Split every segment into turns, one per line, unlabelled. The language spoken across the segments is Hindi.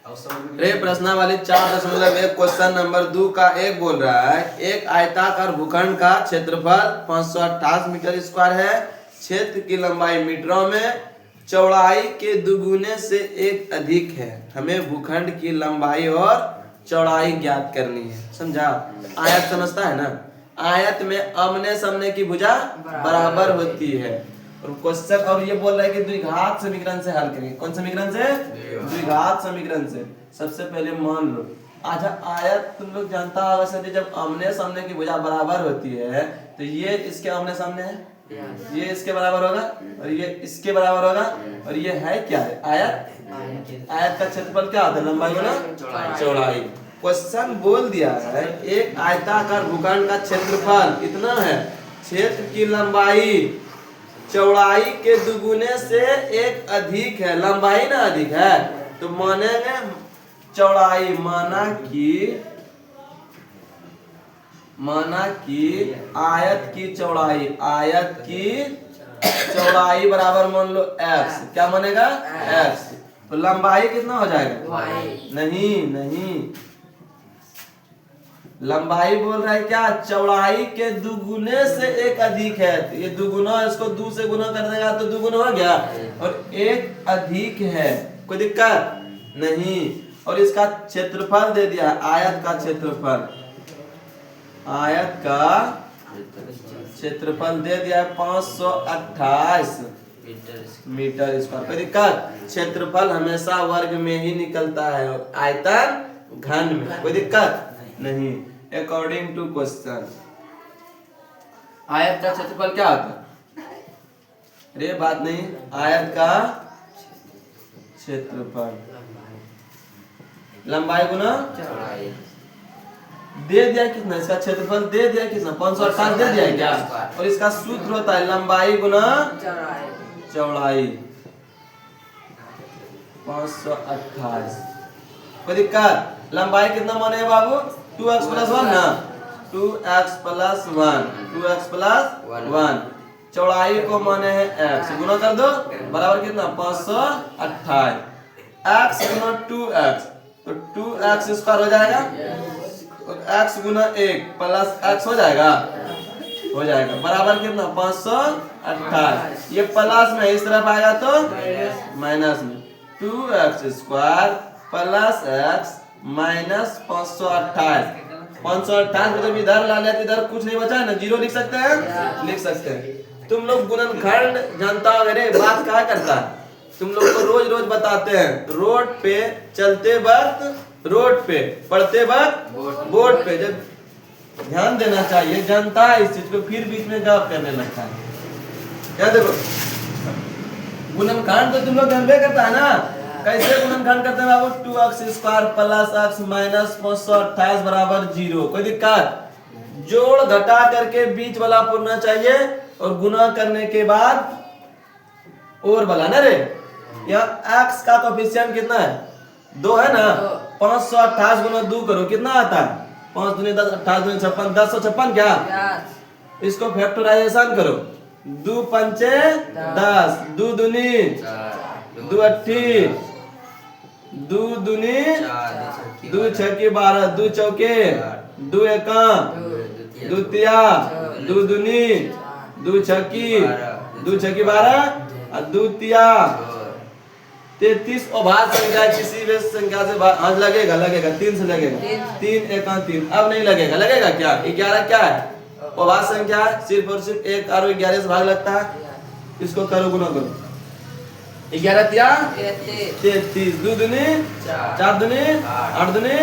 रे प्रश्नावली 4.1 क्वेश्चन नंबर 2 का एक बोल रहा है एक आयताकार भूखंड का क्षेत्रफल 528 मीटर स्क्वायर है। क्षेत्र की लंबाई मीटरों में, चौड़ाई के दुगुने से एक अधिक है। हमें भूखंड की लंबाई और चौड़ाई ज्ञात करनी है। समझा? आयत समझता है ना? आयत में आमने सामने की भुजा बराबर होती है। और क्वेश्चन और ये बोल रहा है कि द्विघात समीकरण से हल करेंगे। कौन समीकरण से? द्विघात समीकरण से। सबसे पहले मान लो आजा आयत तुम लोग जानता होगा सर, जब आमने सामने की भुजा बराबर होती है तो ये इसके आमने सामने है, ये इसके बराबर होगा और ये इसके बराबर होगा। और ये है क्या है? आयत। आयत का क्षेत्रफल क्या होता है? लंबाई गुना चौड़ाई। क्वेश्चन बोल दिया है एक आयताकार भूखंड का क्षेत्रफल इतना है, क्षेत्र की लंबाई चौड़ाई के दुगुने से एक अधिक है। लंबाई ना अधिक है तो मानेंगे चौड़ाई, माना कि आयत की चौड़ाई बराबर मान लो x। क्या मानेगा? x। तो लंबाई कितना हो जाएगा? नहीं, लंबाई बोल रहा है क्या? चौड़ाई के दुगुने से एक अधिक है। तो ये दुगुना, इसको 2 से गुना कर देगा तो दुगुना हो गया और एक अधिक है। कोई दिक्कत नहीं। और इसका क्षेत्रफल दे दिया, आयत का क्षेत्रफल दे दिया 528 मीटर स्क्वायर। कोई दिक्कत? क्षेत्रफल हमेशा वर्ग में ही निकलता है और आयतन घन में। कोई दिक्कत नहीं। अकॉर्डिंग टू क्वेश्चन आयत का क्षेत्रफल क्या होता है? अरे बात नहीं, आयत का क्षेत्रफल लंबाई गुना चौड़ाई। दे दिया कितना? इसका क्षेत्रफल दे दिया कितना? 528 दे दिया क्या? और इसका सूत्र होता है लंबाई गुना चौड़ाई 528। कोई दिक्कत? लंबाई कितना माने बाबू? 2x + 1 ना, 2x + 1। चौड़ाई को माने है x, गुना कर दो बराबर कितना? 528। x गुना 2x तो 2x स्क्वायर हो जाएगा और x गुना 1 प्लस x हो जाएगा बराबर कितना? 528। ये प्लस में इस तरफ आएगा तो माइनस में 2x square plus x minus 528। 528 में जब इधर ला लेते इधर कुछ नहीं बचा है ना, 0 लिख सकते हैं, लिख सकते हैं। तुम लोग गुणनखंड जानता हो रे, बात क्या करता है? तुम लोग को रोज बताते हैं, रोड पे चलते वक्त रोड पे, पढ़ते वक्त बोर्ड पे। जब ध्यान देना चाहिए, जानता है इस चीज को, फिर बीच में जॉब करने लगता है। क्या देखो गुणनखंड तो तुम लोग जानबे करता है ना। कैसे गुणनखंड करते हैं बाबू? 2x square plus x minus 528 बराबर 0। कोई दिक्कत? जोड़ घटा करके बीच वाला पूरना चाहिए और गुना करने के बाद और वाला ना रे। यहाँ x का कोफिशिएंट कितना है? 2 है ना। 528 गुना 2 करो, कितना आता है? 5 दूनी 10, 28 दूनी 56, 1056 क्या? इसको फैक्टराइजेशन करो। 2 पंचे 10, 2 दूनी 2 अट्ठी, 2 दूनी 2 छक्के 12, 2 चौके 2 एका 2 तिया, 2 दूनी 2 छक्की 12 और 2 तिया 33। अभाज्य संख्या किसी भी संख्या से आज लगेगा 3 से लगेगा, 3 एका 3। अब नहीं लगेगा क्या? 11 क्या है? अभाज्य संख्या है, सिर्फ और सिर्फ 1 और 11 से भाग लगता है। इसको करो, गुना करो। 11 तिया 33, 2 दूनी 4 दूनी 8 दूनी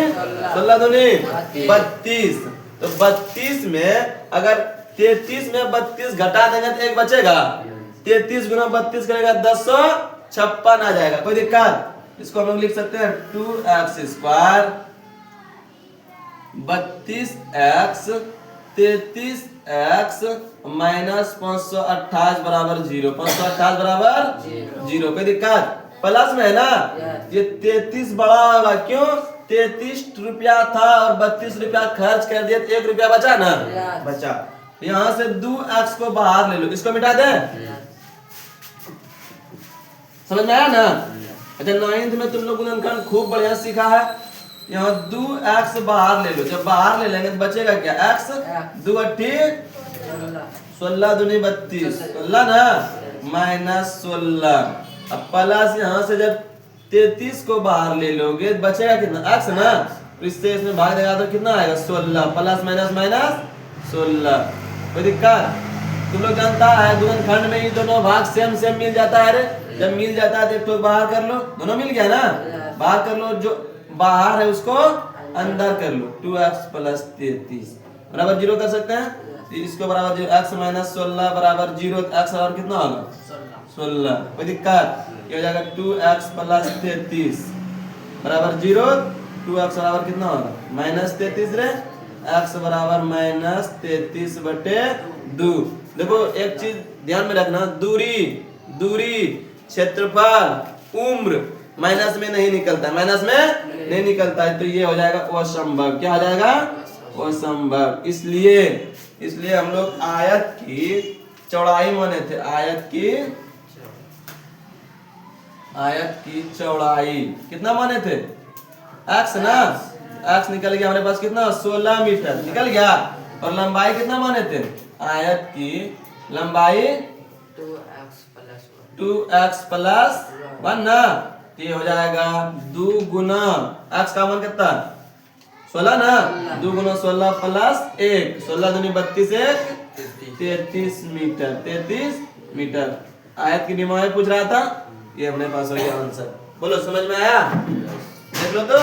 16 दूनी 32। तो 32 में अगर 33 में 32 घटा देंगे तो 1 बचेगा। 33 गुना 32 करेगा 1056 आ जाएगा। कोई दिक्कत? इसको हम लोग लिख सकते हैं 2x square 32x 33x minus 528 बराबर 0। 528 बराबर 0। कोई दिक्कत? प्लस में है ना। ये 33 बड़ा होगा, क्यों? 33 रुपया था और 32 रुपया खर्च कर दिया तो 1 रुपया बचा ना, बचा। यहाँ से 2x को बाहर ले लो, इसको मिटा दे। समझ में आया ना? अच्छा 9th में तुम लोग गुणनखंड खूब बढ़िया सीखा है। यहाँ 2x बाहर ले लो, जब बाहर ले लेंगे तो बचेगा क्या, x 2 अट्ठी 16 दूनी 32, 16 ना -16। अब प्लस यहाँ से जब 33 को बाहर ले लोगे बचेगा कितना, x ना, तो इससे इसमें भाग देगा तो कितना आएगा 16, प्लस माइनस माइनस 16। कोई दिक्कत? तुम लोग जानता है गुणनखंड में ही दोनों भाग सेम सेम मिल जाता है रे, जब मिल जाता है तो एक तो बाहर कर लो, दोनों मिल गया ना, बाहर कर लो, जो बाहर है उसको अंदर कर लो, 2x प्लस 33 बराबर 0 कर सकते हैं। तो इसको बराबर 0, x माइनस 16 बराबर 0, x बराबर कितना होगा 16। कोई दिक्कत? ये हो जाएगा 2x प्लस 33 बराबर 0, 2x बराबर कितना होगा -33 रे, x बराबर -33 बटे 2। देखो एक चीज ध्यान में रखना, दूरी दूरी क्षेत्रफल उम्र माइनस में नहीं निकलता, माइनस में नहीं निकलता है, तो ये हो जाएगा असंभव। क्या हो जाएगा, असंभव। इसलिए हम लोग आयत की चौड़ाई माने थे, आयत की चौड़ाई कितना माने थे, x ना, x निकल गया हमारे पास कितना 16 मीटर निकल गया, और लंबाई कितना माने थे, आयत की लंबाई 2x प्लस 1 ना, ये हो जाएगा 2 गुना x का मान कितना 16 ना, 2 गुना 16 प्लस 1, 16 दूनी 32, 33 मीटर, 33 मीटर। आयत की डिमांड पूछ रहा था, ये अपने पास हो गया आंसर। बोलो समझ में आया, देख लो तो।